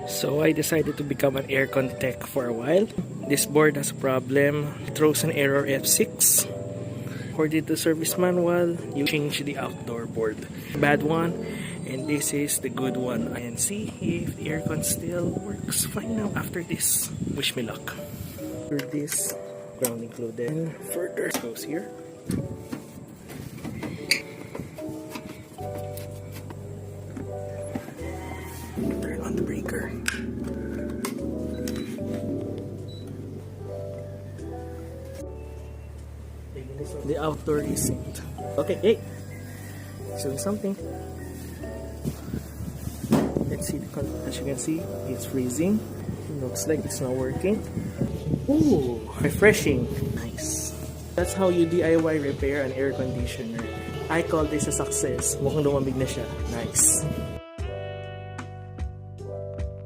So I decided to become an aircon tech for a while. This board has a problem. It throws an error F6. According to the service manual, you change the outdoor board. Bad one, and this is the good one. And see if the aircon still works fine now after this. Wish me luck. For this, ground included. And further goes here. Turn on the breaker. The outdoor is synced. Okay, hey! It's doing something. Let's see, as you can see, it's freezing. Looks like it's not working. Ooh, refreshing. Nice. That's how you DIY repair an air conditioner. I call this a success. Mukhang lumamig na siya. Nice.